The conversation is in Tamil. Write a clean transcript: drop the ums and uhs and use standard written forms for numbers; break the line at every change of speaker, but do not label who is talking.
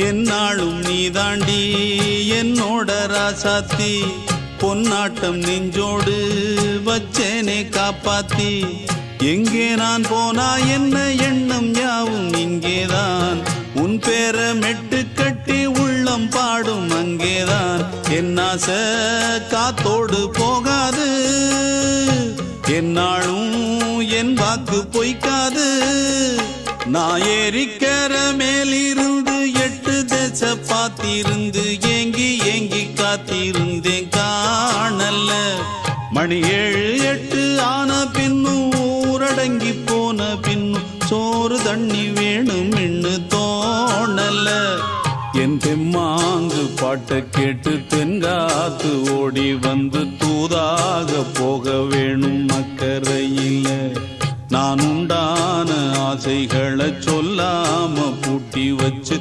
என்னாலும் நீ தாண்டி என்னோட ராசாத்தி பொன்னாட்டம் நெஞ்சோடு வச்சேனே காப்பாத்தி எங்கே நான் போனா என்ன எண்ணம் யாவும் இங்கேதான் உன் பேர மெட்டு கட்டி உள்ளம் பாடும் அங்கேதான் என் ஆசை காத்தோடு போகாது என்னாலும் என் வாக்கு பொய்க்காது நான் ஏறிக்கிற மேலிருந்து 8 தேச பார்த்திருந்து ஏங்கி ஏங்கி காத்திருந்தேன் காணல்ல மணி 7 8 ஆன பின்னும் ஊரடங்கி போன பின்னும் சோறு தண்ணி வேணும் என்று தோணல என் தெம்மாங்கு பாட்டை கேட்டு தென்காத்து ஓடி வந்து தூதாக போக வேணும் அக்கறையில் நான் உண்டான ஆசைகளை சொல்லாம பூட்டி வச்சு